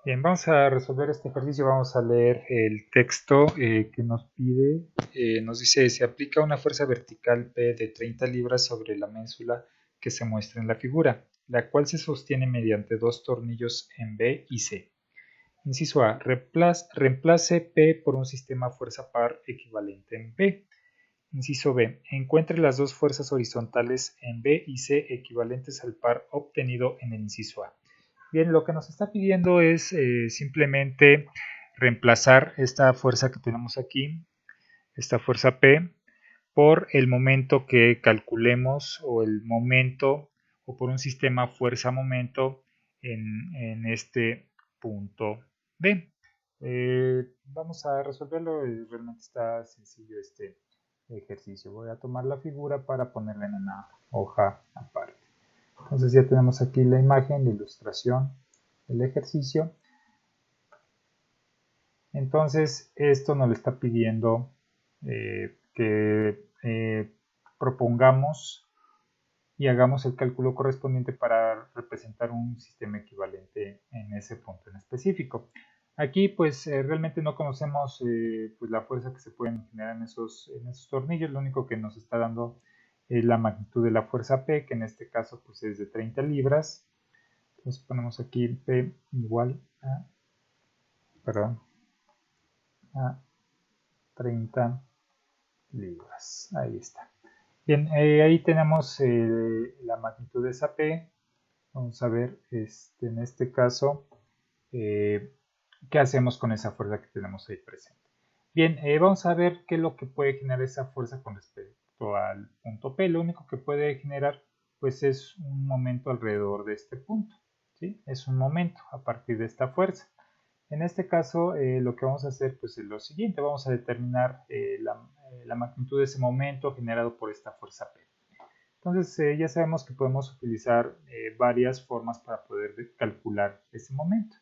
Bien, vamos a resolver este ejercicio. Vamos a leer el texto que nos pide. Nos dice, se aplica una fuerza vertical P de 30 libras sobre la ménsula que se muestra en la figura, la cual se sostiene mediante dos tornillos en B y C. Inciso A, reemplace P por un sistema fuerza par equivalente en B. Inciso B, encuentre las dos fuerzas horizontales en B y C equivalentes al par obtenido en el inciso A. Bien, lo que nos está pidiendo es simplemente reemplazar esta fuerza que tenemos aquí, esta fuerza P, por el momento que calculemos o el momento o por un sistema fuerza-momento en este punto B. Vamos a resolverlo, realmente está sencillo este ejercicio. Voy a tomar la figura para ponerla en una hoja aparte. Entonces ya tenemos aquí la imagen, la ilustración del ejercicio. Entonces esto nos lo está pidiendo que propongamos y hagamos el cálculo correspondiente para representar un sistema equivalente en ese punto en específico. Aquí pues realmente no conocemos pues, la fuerza que se pueden generar en esos tornillos, lo único que nos está dando es la magnitud de la fuerza P, que en este caso pues es de 30 libras. Entonces ponemos aquí P igual a, perdón, a 30 libras. Ahí está. Bien, ahí tenemos la magnitud de esa P. Vamos a ver en este caso qué hacemos con esa fuerza que tenemos ahí presente. Bien, vamos a ver qué es lo que puede generar esa fuerza con respecto al punto P. Lo único que puede generar pues es un momento alrededor de este punto. ¿Sí? Es un momento a partir de esta fuerza. En este caso, lo que vamos a hacer pues, es lo siguiente. Vamos a determinar la magnitud de ese momento generado por esta fuerza P. Entonces, ya sabemos que podemos utilizar varias formas para poder calcular ese momento.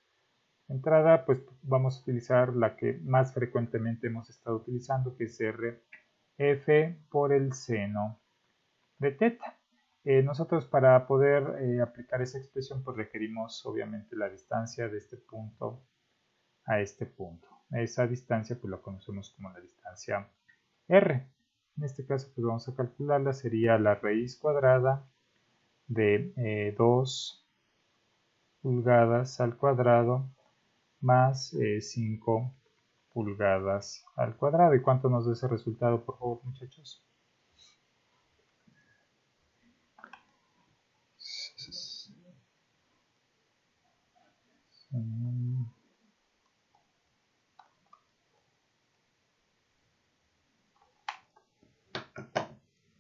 De entrada, pues vamos a utilizar la que más frecuentemente hemos estado utilizando, que es RF por el seno de teta. Nosotros para poder aplicar esa expresión, pues requerimos obviamente la distancia de este punto a este punto. Esa distancia pues la conocemos como la distancia R. En este caso pues vamos a calcularla, sería la raíz cuadrada de 2 pulgadas al cuadrado más 5 pulgadas al cuadrado. ¿Y cuánto nos da ese resultado, por favor, muchachos?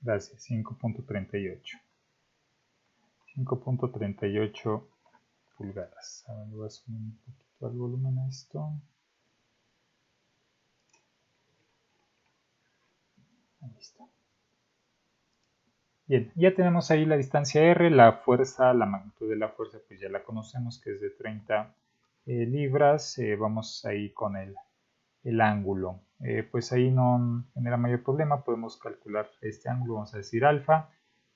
Gracias, 5.38. 5.38 pulgadas. Ahora le voy a subir un poquito al volumen a esto. Ahí está. Bien, ya tenemos ahí la distancia R, la fuerza, la magnitud de la fuerza, pues ya la conocemos, que es de 30 libras. Vamos ahí con el ángulo. Pues ahí no genera mayor problema, podemos calcular este ángulo, vamos a decir alfa.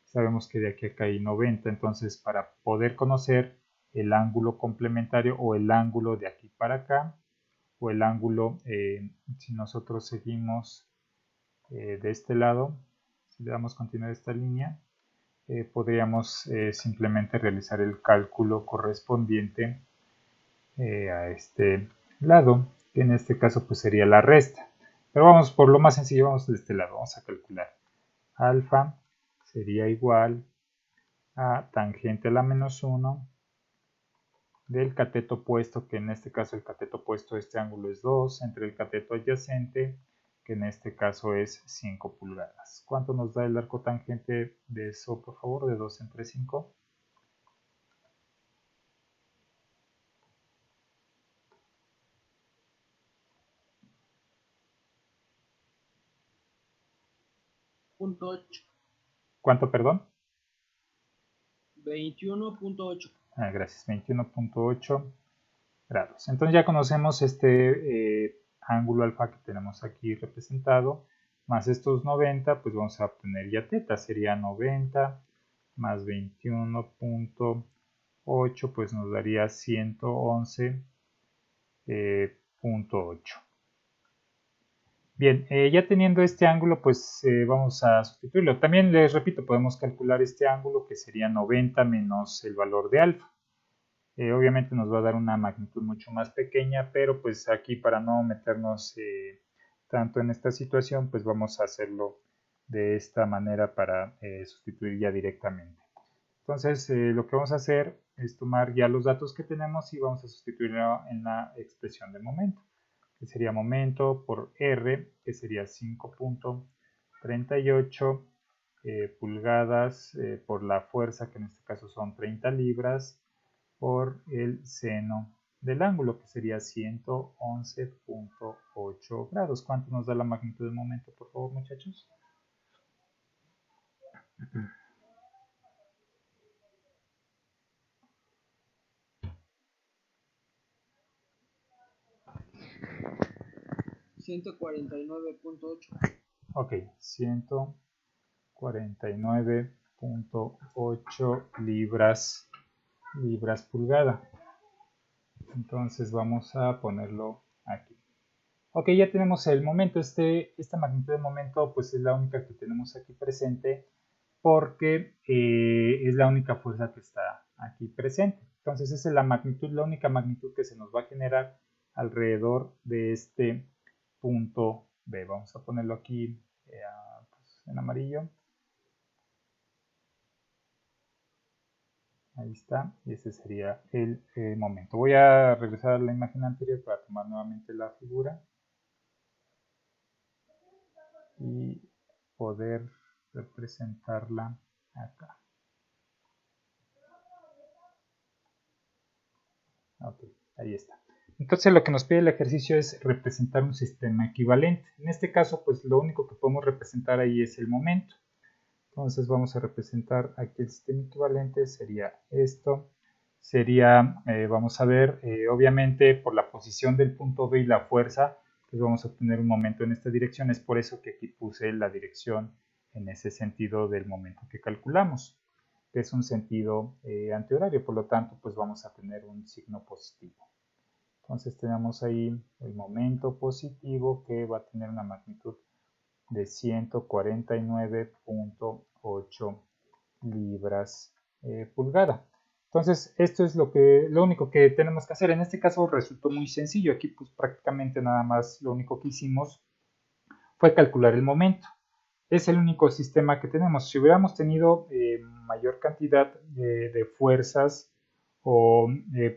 Sabemos que de aquí a acá hay 90, entonces para poder conocer el ángulo complementario o el ángulo de aquí para acá, o el ángulo, si nosotros seguimos de este lado, si le damos continuidad a esta línea, podríamos simplemente realizar el cálculo correspondiente a este lado, que en este caso pues sería la resta. Pero vamos por lo más sencillo, vamos de este lado, vamos a calcular. Alfa sería igual a tangente a la menos 1 del cateto opuesto, que en este caso el cateto opuesto a este ángulo es 2, entre el cateto adyacente, que en este caso es 5 pulgadas. ¿Cuánto nos da el arco tangente de eso, por favor? De 2 entre 5. ¿Cuánto, perdón? 21.8. Gracias, 21.8 grados. Entonces ya conocemos este ángulo alfa que tenemos aquí representado, más estos 90, pues vamos a obtener ya teta, sería 90 más 21.8, pues nos daría 111 0.8. Bien, ya teniendo este ángulo, pues vamos a sustituirlo. También les repito, podemos calcular este ángulo que sería 90 menos el valor de alfa. Obviamente nos va a dar una magnitud mucho más pequeña, pero pues aquí para no meternos tanto en esta situación, pues vamos a hacerlo de esta manera para sustituir ya directamente. Entonces lo que vamos a hacer es tomar ya los datos que tenemos y vamos a sustituirlo en la expresión de momento, que sería momento por R, que sería 5.38 pulgadas por la fuerza, que en este caso son 30 libras, por el seno del ángulo, que sería 111.8 grados. ¿Cuánto nos da la magnitud del momento, por favor, muchachos? $149.8. Ok, 149.8 libras pulgada. Entonces vamos a ponerlo aquí. Ok, ya tenemos el momento. Esta magnitud de momento pues es la única que tenemos aquí presente porque es la única fuerza que está aquí presente. Entonces esa es la magnitud, la única magnitud que se nos va a generar alrededor de este punto B. Vamos a ponerlo aquí pues, en amarillo. Ahí está, y ese sería el momento. Voy a regresar a la imagen anterior para tomar nuevamente la figura y poder representarla acá. Ok, ahí está. Entonces lo que nos pide el ejercicio es representar un sistema equivalente. En este caso, pues lo único que podemos representar ahí es el momento. Entonces vamos a representar aquí el sistema equivalente, sería esto. Sería, vamos a ver, obviamente por la posición del punto B y la fuerza, pues vamos a obtener un momento en esta dirección. Es por eso que aquí puse la dirección en ese sentido del momento que calculamos, que es un sentido antihorario, por lo tanto, pues vamos a tener un signo positivo. Entonces tenemos ahí el momento positivo que va a tener una magnitud de 149.8 libras pulgada. Entonces, esto es lo único que tenemos que hacer. En este caso resultó muy sencillo. Aquí pues prácticamente nada más lo único que hicimos fue calcular el momento. Es el único sistema que tenemos. Si hubiéramos tenido mayor cantidad de fuerzas o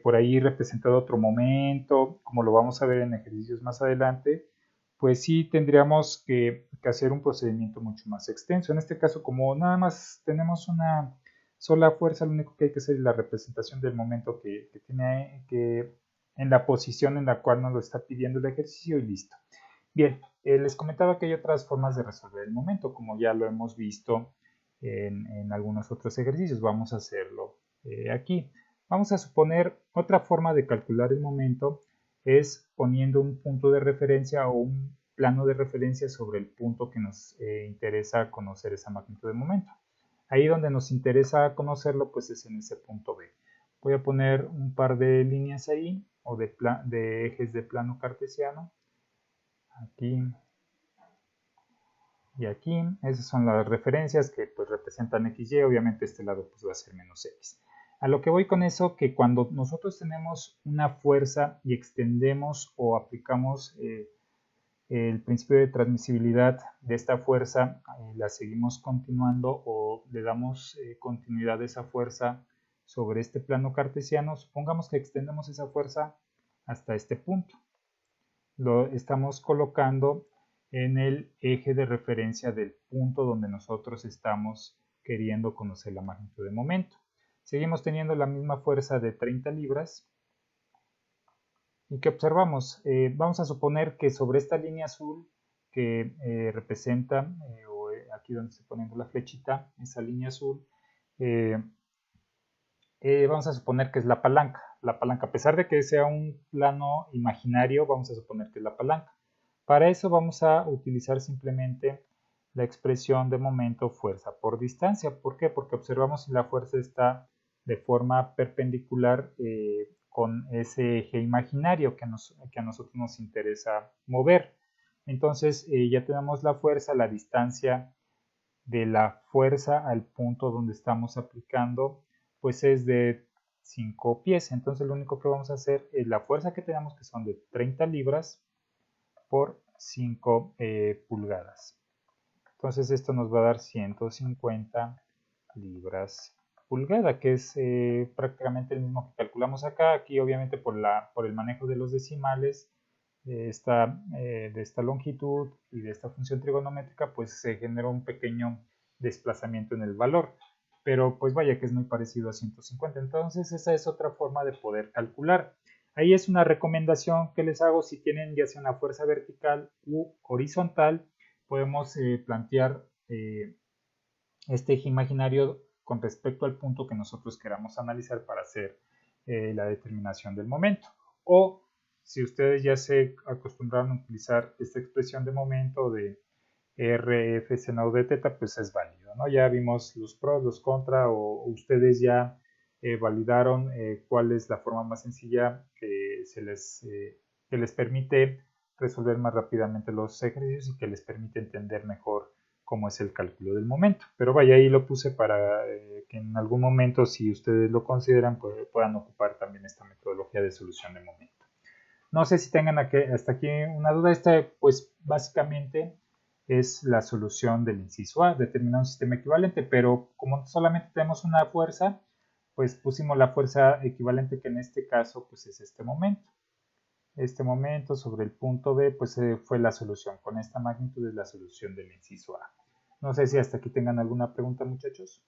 por ahí representado otro momento, como lo vamos a ver en ejercicios más adelante, pues sí tendríamos que hacer un procedimiento mucho más extenso. En este caso, como nada más tenemos una sola fuerza, lo único que hay que hacer es la representación del momento que tiene en la posición en la cual nos lo está pidiendo el ejercicio y listo. Bien, les comentaba que hay otras formas de resolver el momento, como ya lo hemos visto en algunos otros ejercicios. Vamos a hacerlo aquí. Vamos a suponer otra forma de calcular el momento es poniendo un punto de referencia o un plano de referencia sobre el punto que nos interesa conocer esa magnitud de momento. Ahí donde nos interesa conocerlo, pues es en ese punto B. Voy a poner un par de líneas ahí o de ejes de plano cartesiano. Aquí y aquí. Esas son las referencias que pues representan XY. Obviamente este lado pues va a ser menos X. A lo que voy con eso, que cuando nosotros tenemos una fuerza y extendemos o aplicamos el principio de transmisibilidad de esta fuerza, la seguimos continuando o le damos continuidad a esa fuerza sobre este plano cartesiano, supongamos que extendemos esa fuerza hasta este punto. Lo estamos colocando en el eje de referencia del punto donde nosotros estamos queriendo conocer la magnitud de momento. Seguimos teniendo la misma fuerza de 30 libras. ¿Y qué observamos? Vamos a suponer que sobre esta línea azul que representa, o aquí donde estoy poniendo la flechita, esa línea azul, vamos a suponer que es la palanca. La palanca, a pesar de que sea un plano imaginario, vamos a suponer que es la palanca. Para eso vamos a utilizar simplemente la expresión de momento fuerza por distancia. ¿Por qué? Porque observamos si la fuerza está de forma perpendicular con ese eje imaginario que a nosotros nos interesa mover. Entonces ya tenemos la fuerza, la distancia de la fuerza al punto donde estamos aplicando, pues es de 5 pies. Entonces lo único que vamos a hacer es la fuerza que tenemos, que son de 30 libras por 5 pulgadas. Entonces esto nos va a dar 150 libras pulgada, que es prácticamente el mismo que calculamos acá. Aquí obviamente por el manejo de los decimales de esta longitud y de esta función trigonométrica, pues se genera un pequeño desplazamiento en el valor. Pero pues vaya que es muy parecido a 150. Entonces esa es otra forma de poder calcular. Ahí es una recomendación que les hago si tienen ya sea una fuerza vertical u horizontal. Podemos plantear este eje imaginario con respecto al punto que nosotros queramos analizar para hacer la determinación del momento. O si ustedes ya se acostumbraron a utilizar esta expresión de momento de RF seno de teta, pues es válido, ¿no? Ya vimos los pros, los contra, o ustedes ya validaron cuál es la forma más sencilla que les permite resolver más rápidamente los ejercicios y que les permite entender mejor cómo es el cálculo del momento. Pero vaya, ahí lo puse para que en algún momento, si ustedes lo consideran, pues, puedan ocupar también esta metodología de solución de momento. No sé si tengan hasta aquí una duda. Esta, pues básicamente es la solución del inciso A, determinar un sistema equivalente, pero como solamente tenemos una fuerza, pues pusimos la fuerza equivalente, que en este caso pues es este momento. Este momento sobre el punto B, pues fue la solución. Con esta magnitud es la solución del inciso A. No sé si hasta aquí tengan alguna pregunta, muchachos.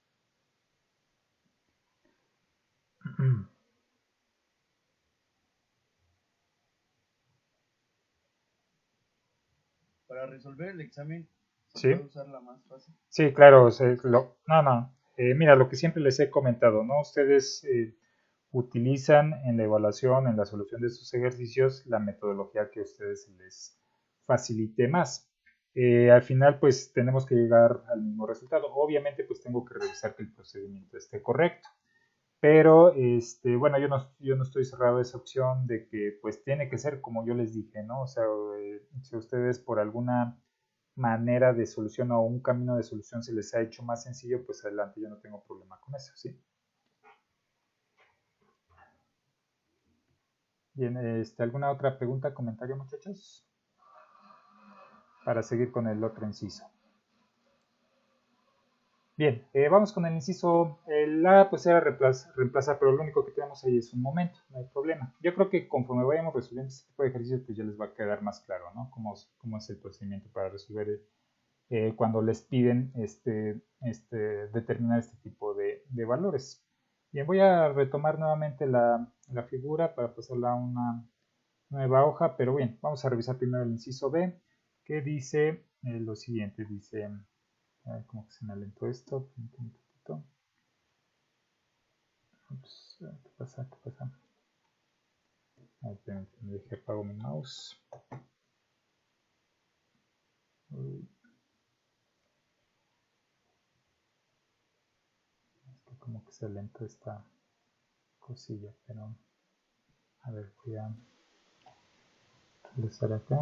Para resolver el examen, ¿se ¿Sí? puede usar la más fácil? Sí, claro. No. Mira, lo que siempre les he comentado, ¿no? Ustedes utilizan en la evaluación, en la solución de sus ejercicios, la metodología que a ustedes les facilite más. Al final, pues tenemos que llegar al mismo resultado. Obviamente, pues tengo que revisar que el procedimiento esté correcto. Pero, bueno, yo no estoy cerrado a esa opción de que, pues, tiene que ser como yo les dije, ¿no? O sea, si ustedes por alguna manera de solución o un camino de solución se les ha hecho más sencillo, pues adelante, yo no tengo problema con eso, ¿sí? Bien, ¿alguna otra pregunta, comentario, muchachos? Para seguir con el otro inciso. Bien, vamos con el inciso. El A pues era reemplazar, pero lo único que tenemos ahí es un momento, no hay problema. Yo creo que conforme vayamos resolviendo este tipo de ejercicios, pues ya les va a quedar más claro, ¿no? Cómo es el procedimiento para resolver cuando les piden determinar este tipo de valores. Bien, voy a retomar nuevamente la figura para pasarla a una nueva hoja, pero bien, vamos a revisar primero el inciso B, que dice lo siguiente, dice, a ver, como que se me alentó esto, ups, ¿qué pasa? ¿Qué pasa? A ver, me dejé apago mi mouse. Es que como que se alentó esta cosilla, pero a ver, voy a regresar acá.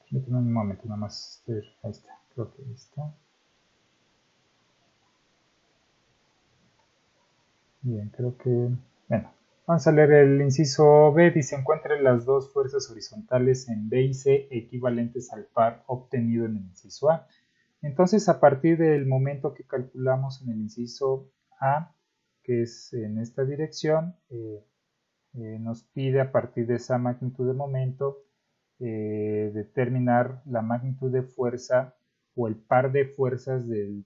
Permítame un momento, nada más. Ahí está, creo que ahí está. Bien, creo que... Bueno, vamos a leer el inciso B. Dice, encuentre las dos fuerzas horizontales en B y C equivalentes al par obtenido en el inciso A. Entonces, a partir del momento que calculamos en el inciso A, que es en esta dirección, nos pide a partir de esa magnitud de momento determinar la magnitud de fuerza o el par de fuerzas del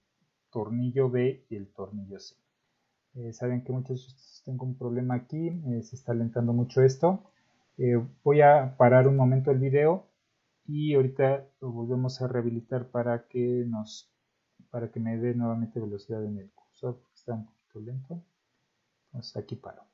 tornillo B y el tornillo C. Saben que muchachos, tengo un problema aquí, se está alentando mucho esto. Voy a parar un momento el video y ahorita lo volvemos a rehabilitar para que me dé nuevamente velocidad en el cursor, porque está un poquito lento. Entonces aquí paro.